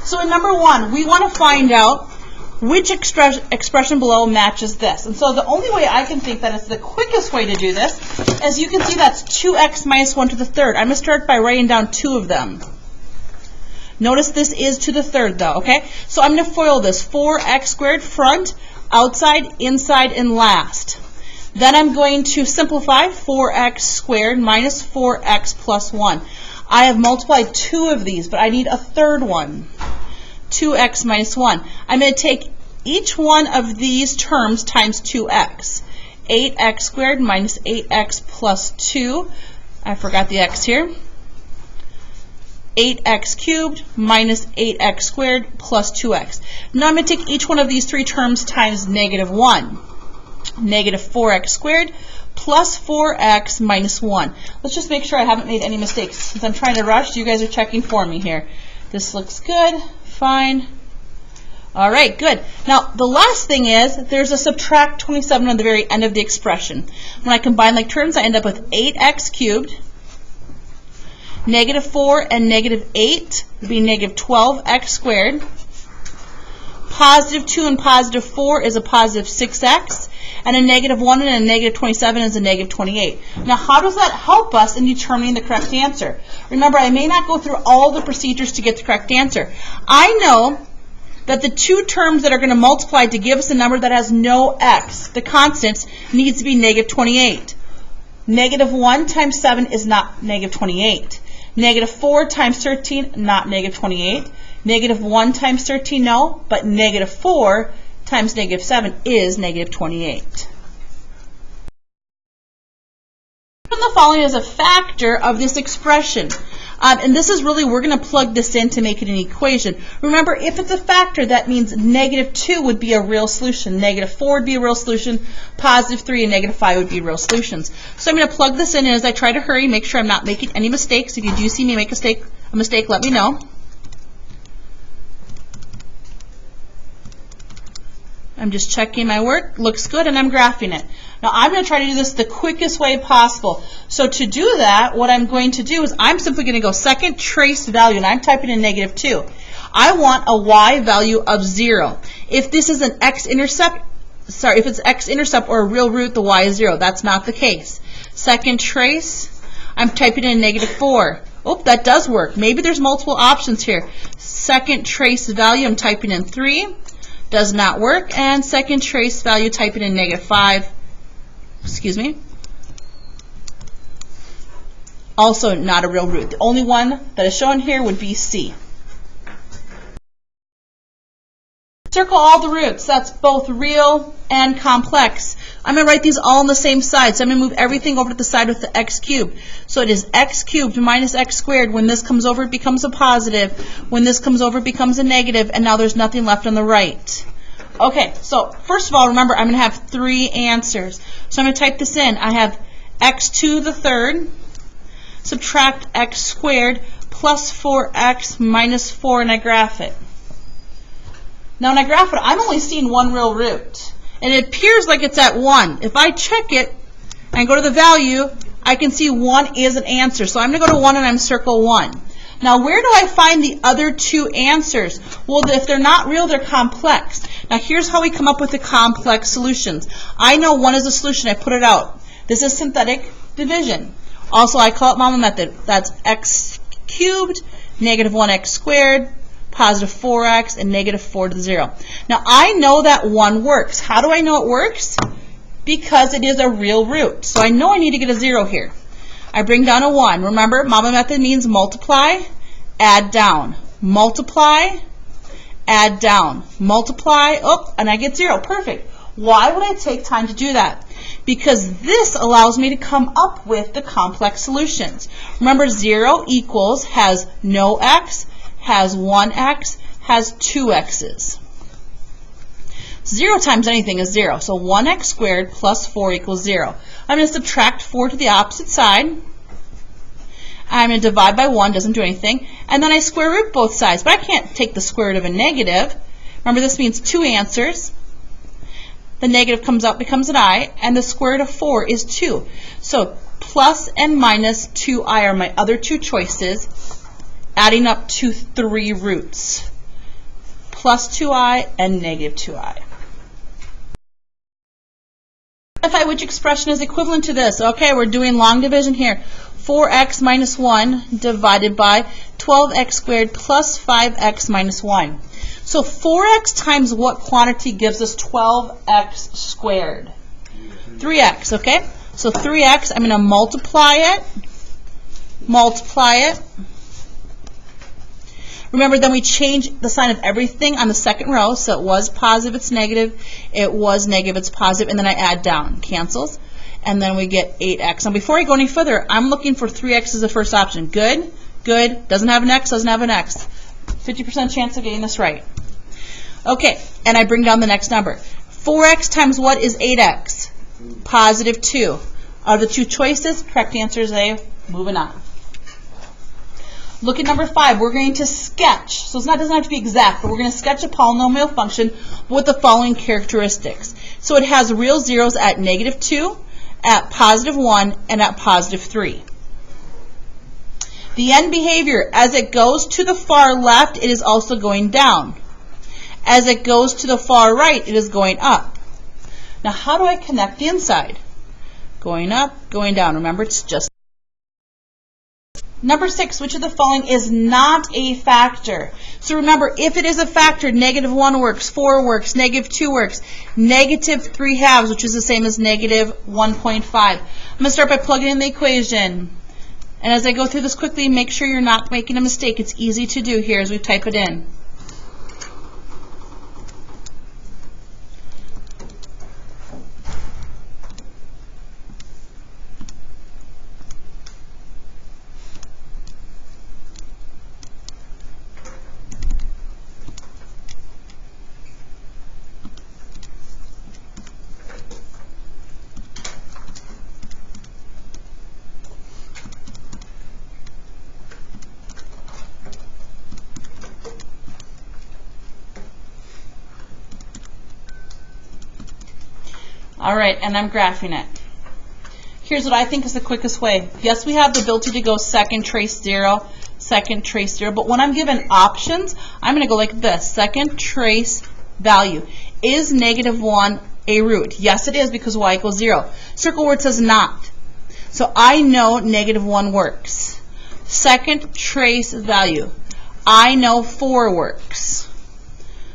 So in number 1, we want to find out which expression below matches this. And so the only way I can think that is the quickest way to do this, as you can see, that's 2x minus 1 to the third. I'm going to start by writing down 2 of them. Notice this is to the third, though, okay? So I'm going to FOIL this. 4x squared front, outside, inside, and last. Then I'm going to simplify 4x squared minus 4x plus 1. I have multiplied 2 of these, but I need a third one. 2x minus 1. I'm going to take each one of these terms times 2x. 8x squared minus 8x plus 2. I forgot the x here. 8x cubed minus 8x squared plus 2x. Now I'm going to take each one of these 3 terms times negative 1. Negative 4x squared plus 4x minus 1. Let's just make sure I haven't made any mistakes. Since I'm trying to rush, you guys are checking for me here. This looks good. Fine. All right, good. Now, the last thing is there's a subtract 27 on the very end of the expression. When I combine like terms, I end up with 8x cubed. Negative 4 and negative 8 would be negative 12x squared. Positive 2 and positive 4 is a positive 6x. And a negative 1 and a negative 27 is a negative 28. Now, how does that help us in determining the correct answer? Remember, I may not go through all the procedures to get the correct answer. I know that the 2 terms that are going to multiply to give us a number that has no x, the constant, needs to be negative 28. Negative 1 times 7 is not negative 28. Negative 4 times 13, not negative 28. Negative 1 times 13, no, but negative 4 times negative 7 is negative 28. The following is a factor of this expression. And this is really, we're going to plug this in to make it an equation. Remember, if it's a factor, that means negative 2 would be a real solution. Negative 4 would be a real solution. Positive 3 and negative 5 would be real solutions. So I'm going to plug this in, and as I try to hurry, make sure I'm not making any mistakes. If you do see me make a mistake, let me know. I'm just checking my work. Looks good, and I'm graphing it. Now, I'm going to try to do this the quickest way possible. So to do that, what I'm going to do is I'm simply going to go second trace value, and I'm typing in negative 2. I want a y value of 0. If this is an x-intercept, if it's x-intercept or a real root, the y is 0. That's not the case. Second trace, I'm typing in negative 4. Oh, that does work. Maybe there's multiple options here. Second trace value, I'm typing in 3. Does not work. And second trace value, typing in negative 5. Excuse me. Also not a real root. The only one that is shown here would be C. Circle all the roots. That's both real and complex. I'm going to write these all on the same side. So I'm going to move everything over to the side with the x cubed. So it is x cubed minus x squared. When this comes over, it becomes a positive. When this comes over, it becomes a negative. And now there's nothing left on the right. Okay, so first of all, remember, I'm going to have 3 answers. So I'm going to type this in. I have x to the third, subtract x squared, plus 4x minus 4, and I graph it. Now when I graph it, I'm only seeing one real root. And it appears like it's at 1. If I check it and go to the value, I can see 1 is an answer. So I'm going to go to 1 and I'm circle 1. Now, where do I find the other 2 answers? Well, if they're not real, they're complex. Now, here's how we come up with the complex solutions. I know 1 is a solution. I put it out. This is synthetic division. Also, I call it Mama method. That's x cubed, negative 1x squared, positive 4x, and negative 4 to the 0. Now, I know that 1 works. How do I know it works? Because it is a real root. So I know I need to get a 0 here. I bring down a 1. Remember, Mama method means multiply, add down. Multiply, add down. Multiply, oh, and I get 0. Perfect. Why would I take time to do that? Because this allows me to come up with the complex solutions. Remember, 0 equals has no x, has 1x, has 2 x's. 0 times anything is 0. So 1x squared plus 4 equals 0. I'm going to subtract 4 to the opposite side. I'm going to divide by 1, doesn't do anything. And then I square root both sides. But I can't take the square root of a negative. Remember, this means 2 answers. The negative comes out, becomes an I. And the square root of 4 is 2. So plus and minus 2i are my other 2 choices, adding up to 3 roots. plus 2i, and negative 2i. Identify which expression is equivalent to this. Okay, we're doing long division here. 4x minus 1 divided by 12x squared plus 5x minus 1. So 4x times what quantity gives us 12x squared? 3x, okay? So 3x, I'm going to multiply it. Remember, then we change the sign of everything on the second row. So it was positive, it's negative. It was negative, it's positive. And then I add down. Cancels. And then we get 8x. Now, before I go any further, I'm looking for 3x as the first option. Good, good. Doesn't have an x, doesn't have an x. 50% chance of getting this right. Okay, and I bring down the next number. 4x times what is 8x? Positive 2. Out of the two choices, correct answer is A. Moving on. Look at number 5. We're going to sketch. So it doesn't have to be exact, but we're going to sketch a polynomial function with the following characteristics. So it has real zeros at negative 2, at positive 1, and at positive 3. The end behavior, as it goes to the far left, it is also going down. As it goes to the far right, it is going up. Now, how do I connect the inside? Going up, going down. Remember, it's just. Number 6, which of the following is not a factor? So remember, if it is a factor, negative 1 works, 4 works, negative 2 works, negative 3 halves, which is the same as negative 1.5. I'm going to start by plugging in the equation. And as I go through this quickly, make sure you're not making a mistake. It's easy to do here as we type it in. All right, and I'm graphing it. Here's what I think is the quickest way. Yes, we have the ability to go second trace 0, second trace 0, but when I'm given options, I'm going to go like this. Second trace value. Is negative 1 a root? Yes, it is, because y equals 0. Circle where it says not. So I know negative 1 works. Second trace value. I know 4 works.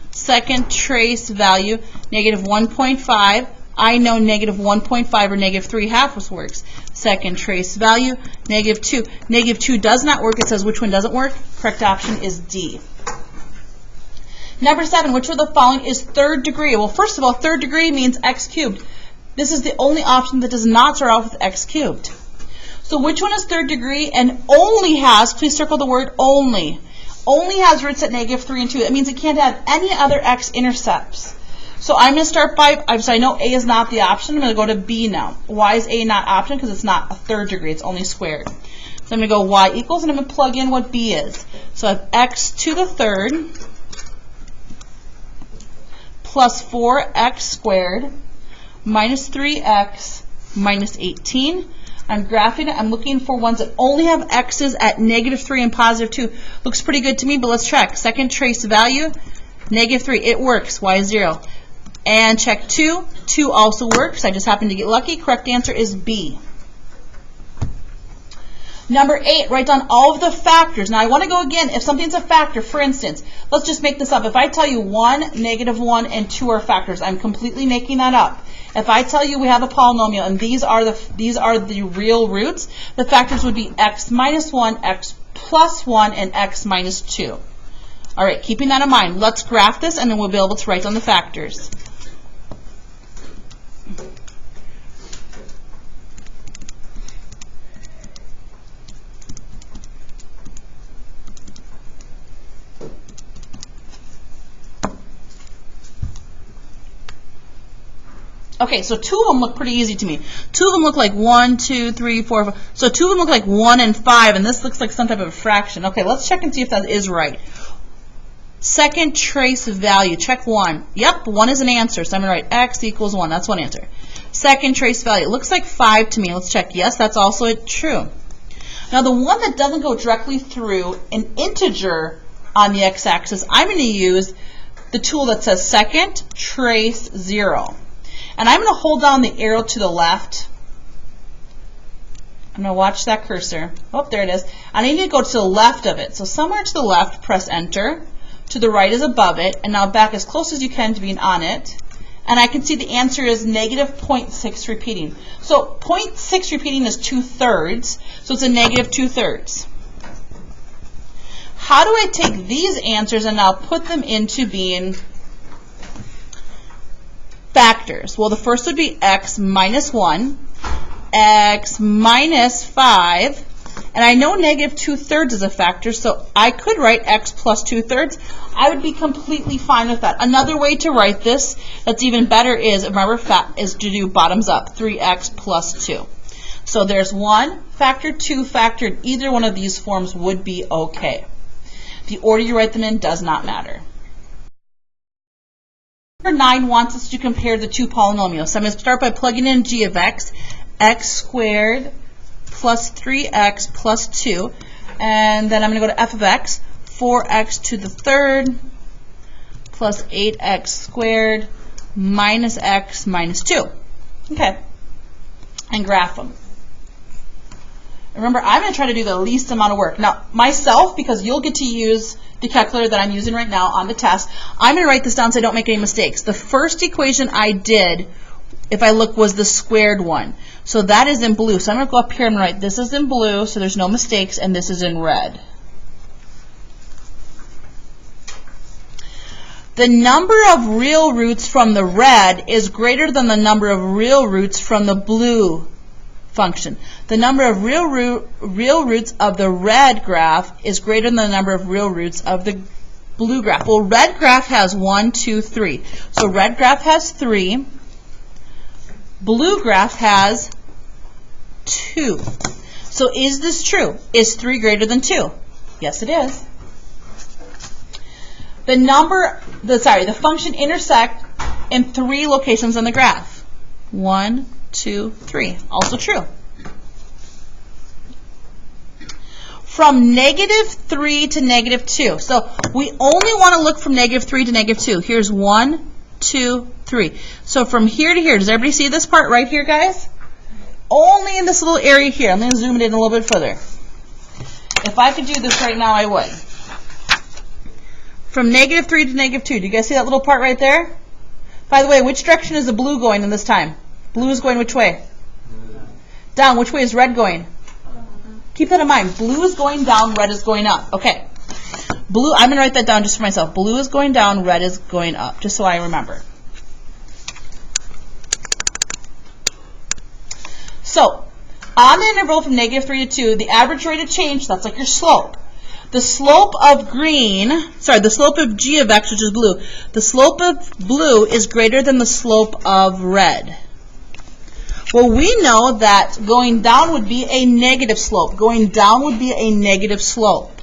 Second trace value, negative 1.5. I know negative 1.5 or negative 3 halves works. Second trace value, negative 2. Negative 2 does not work. It says which one doesn't work. Correct option is D. Number 7, which of the following is third degree? Well, first of all, third degree means x cubed. This is the only option that does not start off with x cubed. So which one is third degree and only has, please circle the word only has roots at negative 3 and 2. That means it can't have any other x-intercepts. So I'm going to start by, so I know A is not the option. I'm going to go to B now. Why is A not option? Because it's not a third degree. It's only squared. So I'm going to go y equals, and I'm going to plug in what B is. So I have x to the third plus 4x squared minus 3x minus 18. I'm graphing it. I'm looking for ones that only have x's at negative 3 and positive 2. Looks pretty good to me, but let's check. Second trace value, negative 3. It works. Y is 0. And check 2. 2 also works. I just happened to get lucky. Correct answer is B. Number 8, write down all of the factors. Now I want to go again. If something's a factor, for instance, let's just make this up. If I tell you 1, negative 1, and 2 are factors, I'm completely making that up. If I tell you we have a polynomial and these are the real roots, the factors would be x minus 1, x plus 1, and x minus 2. All right, keeping that in mind, let's graph this and then we'll be able to write down the factors. Okay, so 2 of them look pretty easy to me. 2 of them look like 1, 2, 3, 4, 5. So 2 of them look like 1 and 5, and this looks like some type of a fraction. Okay, let's check and see if that is right. Second trace value, check 1. Yep, 1 is an answer, so I'm going to write x equals 1. That's one answer. Second trace value, it looks like 5 to me. Let's check. Yes, that's also true. Now, the one that doesn't go directly through an integer on the x-axis, I'm going to use the tool that says second trace 0. And I'm going to hold down the arrow to the left. I'm going to watch that cursor. Oh, there it is. And I need to go to the left of it. So somewhere to the left, press enter. To the right is above it. And now back as close as you can to being on it. And I can see the answer is negative 0.6 repeating. So 0.6 repeating is 2/3. So it's a negative 2/3. How do I take these answers and now put them into being factors? Well, the first would be x minus 1, x minus 5, and I know negative 2/3 is a factor, so I could write x plus 2/3. I would be completely fine with that. Another way to write this that's even better is, remember, is to do bottoms up, 3x plus 2. So there's 1 factor, 2 factored. Either one of these forms would be okay. The order you write them in does not matter. Number 9 wants us to compare the two polynomials. So I'm going to start by plugging in g of x squared plus 3x plus 2. And then I'm going to go to f of x, 4x to the third plus 8x squared minus x minus 2. Okay. And graph them. Remember, I'm going to try to do the least amount of work. Now, myself, because you'll get to use the calculator that I'm using right now on the test, I'm going to write this down so I don't make any mistakes. The first equation I did, if I look, was the squared one. So that is in blue. So I'm going to go up here and write this is in blue, so there's no mistakes, and this is in red. The number of real roots from the red is greater than the number of real roots from the blue function. The number of real roots of the red graph is greater than the number of real roots of the blue graph. Well, red graph has 1, 2, 3. So red graph has 3. Blue graph has 2. So is this true? Is 3 greater than 2? Yes, it is. The function intersect in 3 locations on the graph. 1, 2, 3. Also true. From negative 3 to negative 2. So we only want to look from negative 3 to negative 2. Here's 1, 2, 3. So from here to here, does everybody see this part right here, guys? Only in this little area here. I'm going to zoom it in a little bit further. If I could do this right now, I would. From negative 3 to negative 2. Do you guys see that little part right there? By the way, which direction is the blue going in this time? Blue is going which way? Down. Which way is red going? Keep that in mind. Blue is going down, red is going up. Okay. Blue, I'm going to write that down just for myself. Blue is going down, red is going up, just so I remember. So, on the interval from negative 3 to 2, the average rate of change, that's like your slope. The slope of the slope of g of x, which is blue, the slope of blue is greater than the slope of red. Well, we know that going down would be a negative slope. Going down would be a negative slope.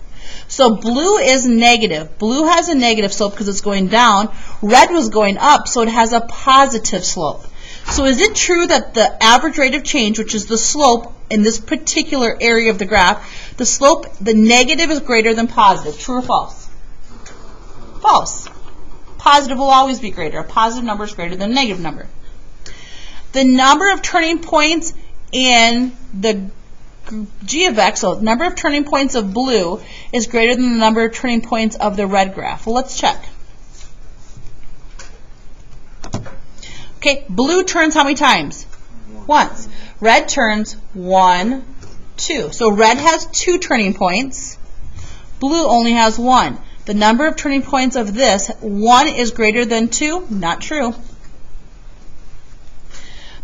So blue is negative. Blue has a negative slope because it's going down. Red was going up, so it has a positive slope. So is it true that the average rate of change, which is the slope in this particular area of the graph, the negative is greater than positive? True or false? False. Positive will always be greater. A positive number is greater than a negative number. The number of turning points in the g of x, so the number of turning points of blue is greater than the number of turning points of the red graph. Well, let's check. Okay, blue turns how many times? Once. Red turns 1, 2. So red has 2 turning points. Blue only has 1. The number of turning points of this, 1 is greater than 2? Not true.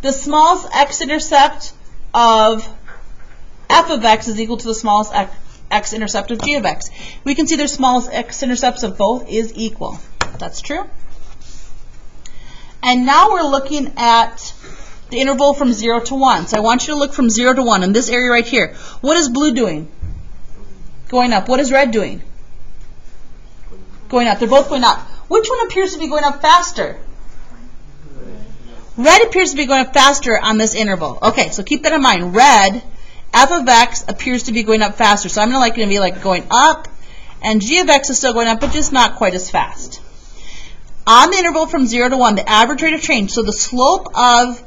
The smallest x-intercept of f of x is equal to the smallest x-intercept of g of x. We can see their smallest x-intercepts of both is equal. That's true. And now we're looking at the interval from 0 to 1. So I want you to look from 0 to 1 in this area right here. What is blue doing? Going up. What is red doing? Going up. They're both going up. Which one appears to be going up faster? Red appears to be going up faster on this interval. Okay, so keep that in mind. Red, f of x appears to be going up faster. So I'm going to be like going up, and g of x is still going up, but just not quite as fast. On the interval from 0 to 1, the average rate of change, so the slope of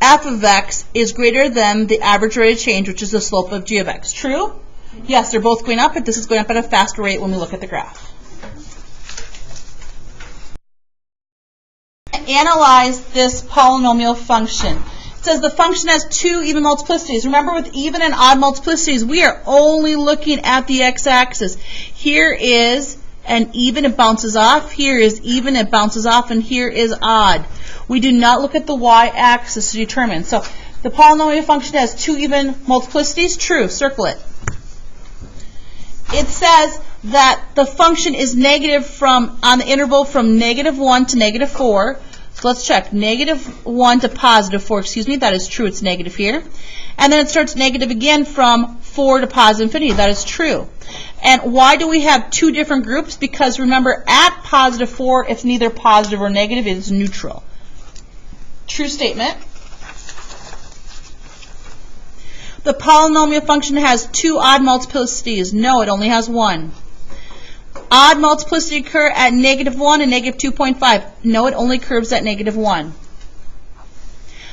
f of x is greater than the average rate of change, which is the slope of g of x. True? Yes, they're both going up, but this is going up at a faster rate when we look at the graph. Analyze this polynomial function. It says the function has two even multiplicities. Remember, with even and odd multiplicities, we are only looking at the x-axis. Here is an even, it bounces off. Here is even, it bounces off. And here is odd. We do not look at the y-axis to determine. So the polynomial function has two even multiplicities. True. Circle it. It says that the function is negative from, on the interval from -1 to -4. So let's check. -1 to +4, excuse me. That is true. It's negative here. And then it starts negative again from 4 to positive infinity. That is true. And why do we have two different groups? Because remember, at +4, it's neither positive or negative. It is neutral. True statement. The polynomial function has two odd multiplicities. No, it only has one. Odd multiplicity occur at -1 and -2.5. No, it only occurs at -1.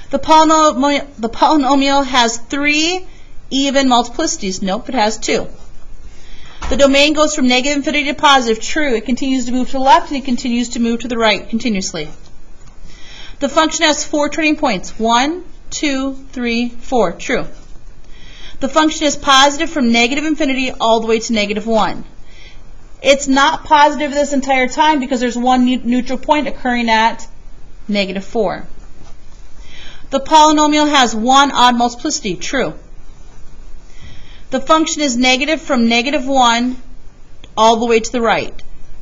The polynomial has three even multiplicities. Nope, it has two. The domain goes from -infinity to positive. True. It continues to move to the left and it continues to move to the right continuously. The function has four turning points. 1, 2, 3, 4. True. The function is positive from -infinity all the way to -1. It's not positive this entire time because there's one neutral point occurring at -4. The polynomial has one odd multiplicity. True. The function is negative from -1 all the way to the right.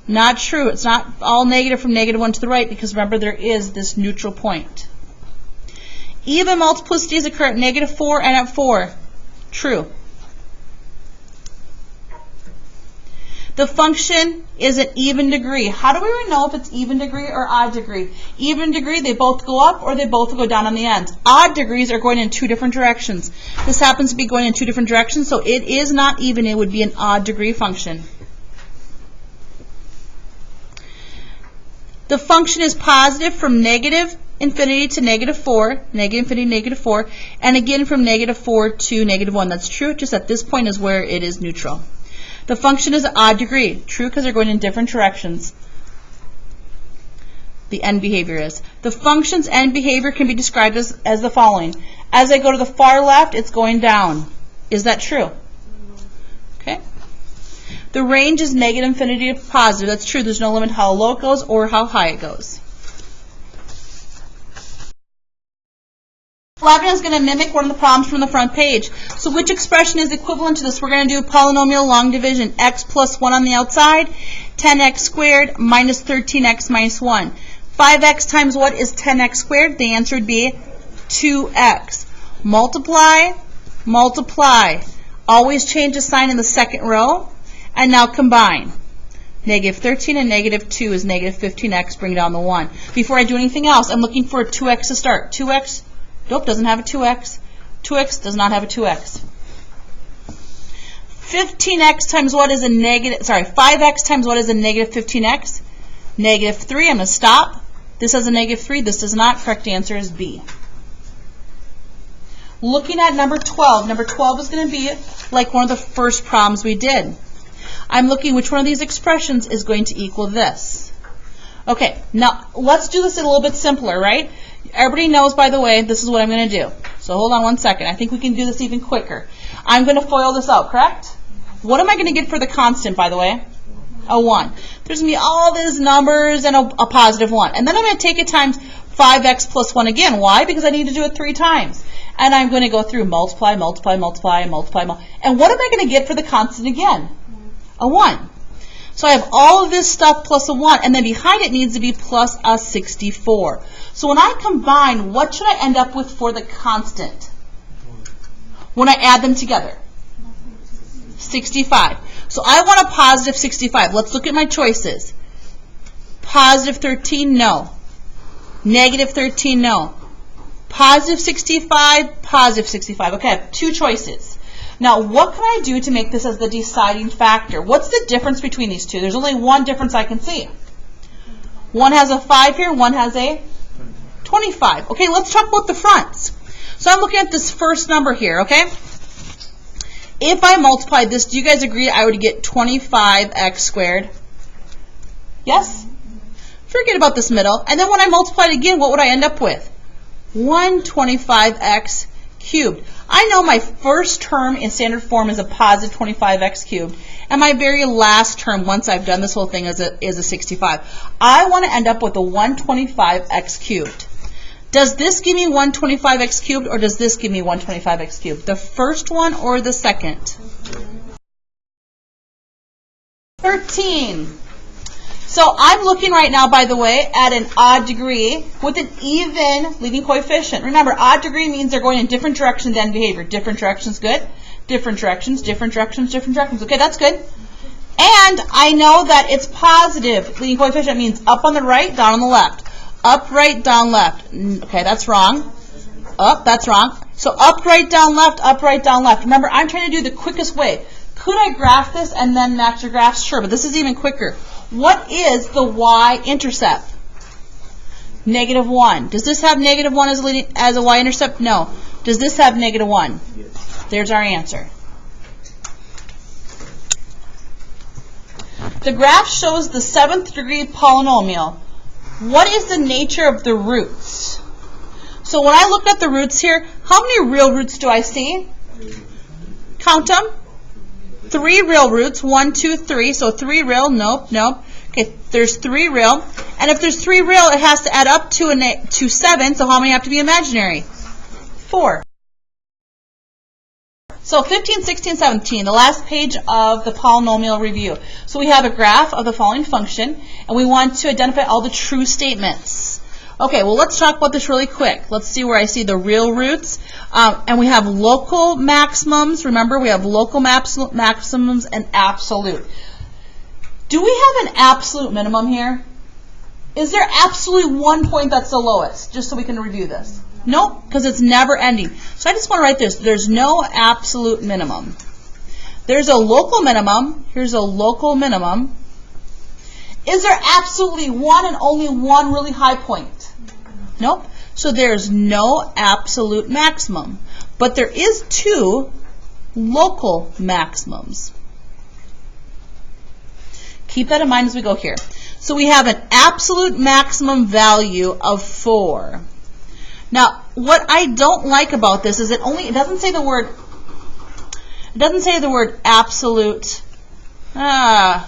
Not true. It's not all negative from -1 to the right because remember there is this neutral point. Even multiplicities occur at -4 and at 4. True. The function is an even degree. How do we know if it's even degree or odd degree? Even degree, they both go up or they both go down on the ends. Odd degrees are going in two different directions. This happens to be going in two different directions, so it is not even. It would be an odd degree function. The function is positive from -infinity to -4, -infinity, -4, and again from -4 to -1. That's true, just at this point is where it is neutral. The function is an odd degree. True, because they're going in different directions. The end behavior is. The function's end behavior can be described as the following. As I go to the far left, it's going down. Is that true? Okay. The range is -infinity to positive. That's true. There's no limit how low it goes or how high it goes. 11 is going to mimic one of the problems from the front page. So which expression is equivalent to this? We're going to do polynomial long division. X plus 1 on the outside, 10x squared minus 13x minus 1. 5x times what is 10x squared? The answer would be 2x. Multiply, multiply. Always change the sign in the second row. And now combine. -13 and -2 is -15x. Bring down the 1. Before I do anything else, I'm looking for a 2x to start. 2x. Nope, doesn't have a 2x. 2x does not have a 2x. 15x times what is a 5x times what is a -15x? -3. I'm going to stop. This has a -3. This does not. Correct answer is B. Looking at number 12. Number 12 is going to be like one of the first problems we did. I'm looking which one of these expressions is going to equal this. Okay, now let's do this a little bit simpler, right? Everybody knows, by the way, this is what I'm going to do. So hold on one second. I think we can do this even quicker. I'm going to FOIL this out, correct? What am I going to get for the constant, by the way? A 1. There's going to be all these numbers and a positive 1. And then I'm going to take it times 5x plus 1 again. Why? Because I need to do it 3 times. And I'm going to go through multiply, multiply, multiply, multiply, multiply. And what am I going to get for the constant again? A 1. So I have all of this stuff plus a 1, and then behind it needs to be plus a 64. So when I combine, what should I end up with for the constant? When I add them together? 65. So I want a positive 65. Let's look at my choices. Positive 13, no. Negative 13, no. Positive 65, positive 65. Okay, I have 2 choices. Now, what can I do to make this as the deciding factor? What's the difference between these two? There's only one difference I can see. One has a 5 here, one has a 25. Okay, let's talk about the fronts. So I'm looking at this first number here, okay? If I multiply this, do you guys agree I would get 25x squared? Yes? Forget about this middle. And then when I multiply it again, what would I end up with? 125x cubed. I know my first term in standard form is a positive 25x cubed, and my very last term, once I've done this whole thing, is a 65. I want to end up with a 125x cubed. Does this give me 125x cubed, or does this give me 125x cubed? The first one or the second? 13. So I'm looking right now, by the way, at an odd degree with an even leading coefficient. Remember, odd degree means they're going in different directions than behavior. Different directions, good. Different directions, different directions, different directions. Okay, that's good. And I know that it's positive. Leading coefficient means up on the right, down on the left. Up, right, down, left. Okay, that's wrong. Up, that's wrong. So up, right, down, left, up, right, down, left. Remember, I'm trying to do the quickest way. Could I graph this and then match your graphs? Sure, but this is even quicker. What is the y-intercept? -1. Does this have -1 as a y-intercept? No. Does this have -1? Yes. There's our answer. The graph shows the 7th degree polynomial. What is the nature of the roots? So when I look at the roots here, how many real roots do I see? Count them. 3 real roots, 1, 2, 3. So 3 real, nope, nope. Okay, there's 3 real. And if there's 3 real, it has to add up to 7. So how many have to be imaginary? 4. So 15, 16, 17, the last page of the polynomial review. So we have a graph of the following function, and we want to identify all the true statements. Okay, well, let's talk about this really quick. Let's see where I see the real roots. And we have local maximums. Remember, we have local maximums and absolute. Do we have an absolute minimum here? Is there absolutely one point that's the lowest? Just so we can review this. Nope, because it's never ending. So I just want to write this. There's no absolute minimum. There's a local minimum. Here's a local minimum. Is there absolutely one and only one really high point? Nope. So there's no absolute maximum. But there is 2 local maximums. Keep that in mind as we go here. So we have an absolute maximum value of 4. Now, what I don't like about this is it doesn't say the word absolute. That's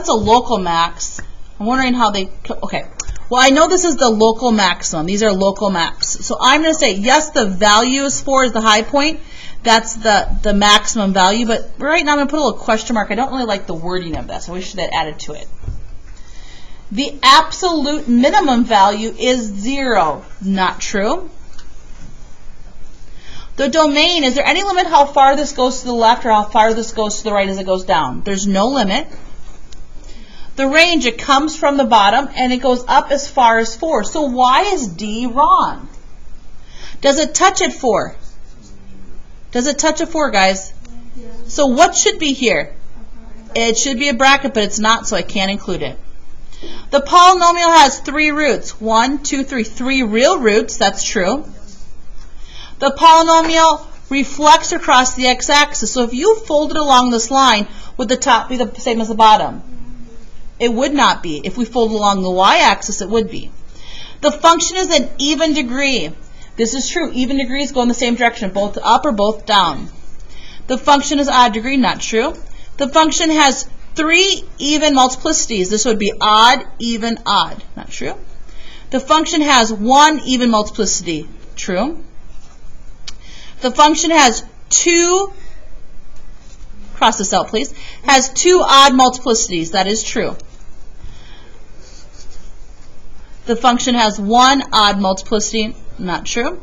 a local max. I'm wondering how they, okay. Well, I know this is the local maximum. These are local max. So I'm going to say, yes, the value is 4 is the high point. That's the maximum value. But right now I'm going to put a little question mark. I don't really like the wording of this. I wish that added to it. The absolute minimum value is 0. Not true. The domain, is there any limit how far this goes to the left or how far this goes to the right as it goes down? There's no limit. The range, it comes from the bottom and it goes up as far as 4. So why is D wrong? Does it touch at 4? Does it touch at 4, guys? So what should be here? It should be a bracket, but it's not, so I can't include it. The polynomial has 3 roots. 1, 2, 3. 3 real roots, that's true. The polynomial reflects across the x-axis. So if you fold it along this line, would the top be the same as the bottom? It would not be. If we fold along the y-axis, it would be. The function is an even degree. This is true. Even degrees go in the same direction, both up or both down. The function is odd degree, not true. The function has 3 even multiplicities. This would be odd, even, odd. Not true. The function has 1 even multiplicity. True. The function has 2, cross this out please, has 2 odd multiplicities. That is true. The function has 1 odd multiplicity. Not true.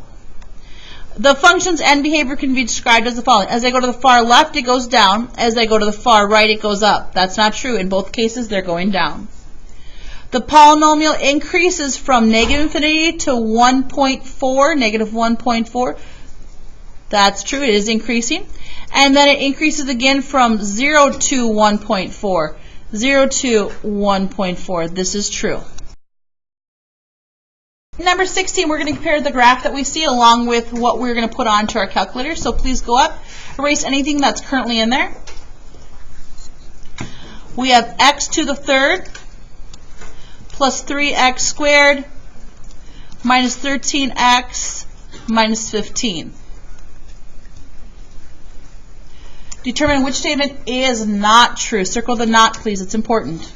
The function's end behavior can be described as the following. As I go to the far left, it goes down. As I go to the far right, it goes up. That's not true. In both cases, they're going down. The polynomial increases from -infinity to 1.4, -1.4. That's true. It is increasing. And then it increases again from 0 to 1.4. 0 to 1.4. This is true. Number 16, we're going to compare the graph that we see along with what we're going to put onto our calculator. So please go up, erase anything that's currently in there. We have x to the third plus 3x squared minus 13x minus 15. Determine which statement is not true. Circle the not, please. It's important.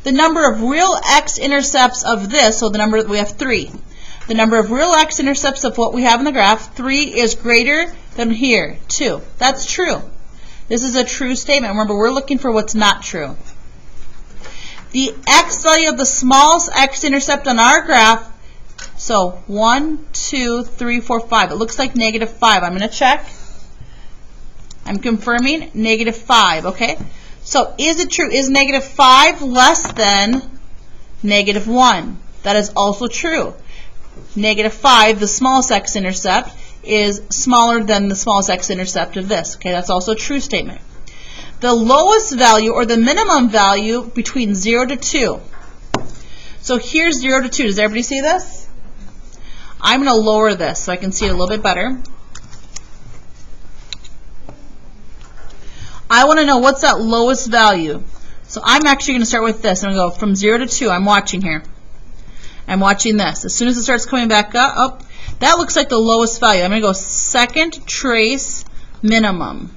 The number of real x-intercepts of this, so the number, we have 3. The number of real x-intercepts of what we have in the graph, 3 is greater than here, 2. That's true. This is a true statement. Remember, we're looking for what's not true. The x value of the smallest x-intercept on our graph, so 1, 2, 3, 4, 5. It looks like negative 5. I'm going to check. I'm confirming negative 5, okay? So is it true? Is negative 5 less than negative 1? That is also true. Negative 5, the smallest x-intercept, is smaller than the smallest x-intercept of this. Okay, that's also a true statement. The lowest value or the minimum value between 0 to 2. So here's 0 to 2. Does everybody see this? I'm going to lower this so I can see it a little bit better. I want to know what's that lowest value. So I'm actually going to start with this. I'm going to go from 0 to 2. I'm watching here. I'm watching this. As soon as it starts coming back up, oh, that looks like the lowest value. I'm going to go second trace minimum.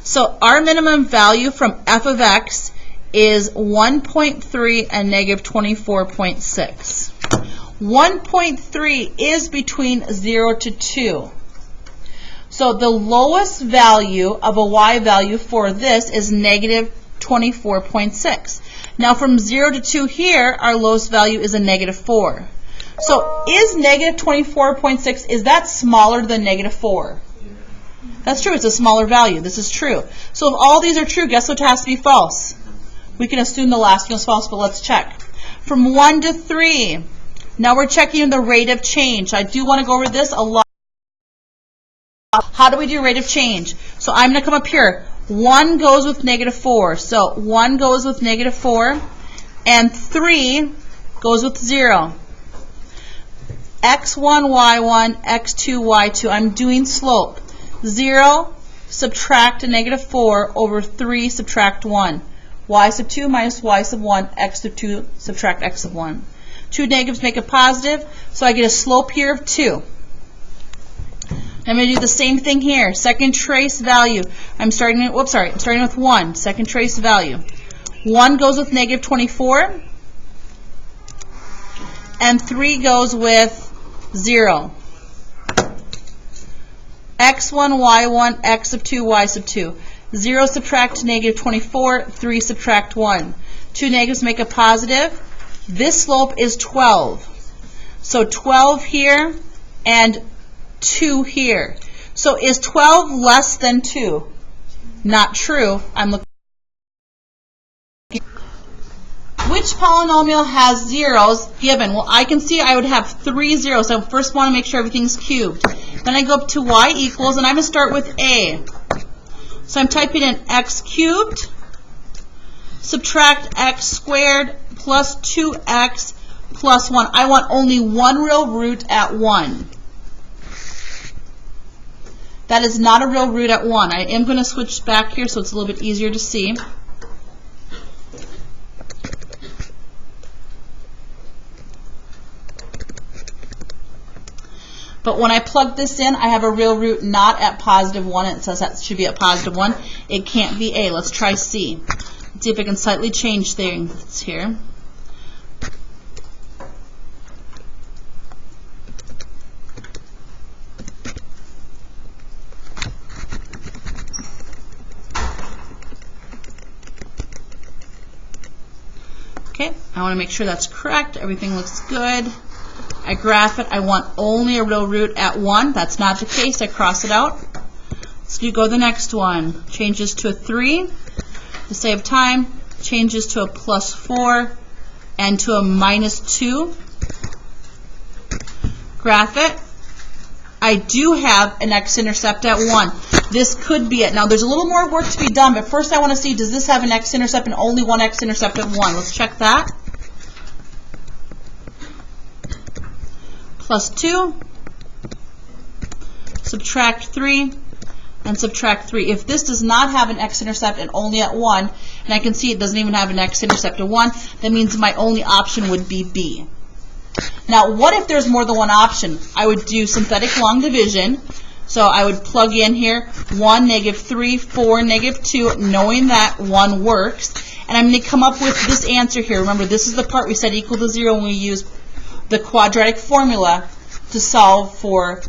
So our minimum value from f of x is 1.3 and negative 24.6. 1.3 is between 0 to 2. So the lowest value of a y value for this is negative 24.6. Now from 0 to 2 here, our lowest value is a negative 4. So is negative 24.6, is that smaller than negative 4? That's true. It's a smaller value. This is true. So if all these are true, guess what has to be false? We can assume the last one is false, but let's check. From 1 to 3, now we're checking the rate of change. I do want to go over this a lot. How do we do rate of change? So I'm going to come up here. 1 goes with negative 4. So 1 goes with negative 4, and 3 goes with 0. x1, y1, x2, y2. I'm doing slope. 0, subtract a negative 4 over 3, subtract 1. Y sub 2 minus y sub 1, x sub 2, subtract x sub 1. Two negatives make a positive, so I get a slope here of 2. I'm going to do the same thing here. Second trace value. I'm starting with 1. Second trace value. 1 goes with negative 24, and 3 goes with 0. x1, y1, x sub 2, y sub 2. 0 subtract negative 24, 3 subtract 1. Two negatives make a positive. This slope is 12. So 12 here and 2 here. So is 12 less than 2? Not true. I'm looking. Which polynomial has zeros given? Well, I can see I would have 3 zeros. So I first want to make sure everything's cubed. Then I go up to y equals, and I'm going to start with a. So I'm typing in x cubed, subtract x squared, plus 2x plus 1. I want only one real root at 1. That is not a real root at 1. I am going to switch back here so it's a little bit easier to see. But when I plug this in, I have a real root not at positive 1. It says that should be at positive 1. It can't be a. Let's try c. Let's see if I can slightly change things here. Okay, I want to make sure that's correct. Everything looks good. I graph it. I want only a real root at 1. That's not the case. I cross it out. Let's go to the next one. Changes to a 3. To save time, changes to a plus 4 and to a minus 2. Graph it. I do have an x-intercept at 1. this could be it. Now, there's a little more work to be done, but first I want to see, does this have an x-intercept and only one x-intercept of 1? Let's check that. Plus 2, subtract 3, and subtract 3. If this does not have an x-intercept and only at 1, and I can see it doesn't even have an x-intercept of 1, that means my only option would be B. Now, what if there's more than one option? I would do synthetic long division. So I would plug in here 1, -3, 4, -2, knowing that 1 works. And I'm going to come up with this answer here. Remember, this is the part we set equal to 0 when we use the quadratic formula to solve for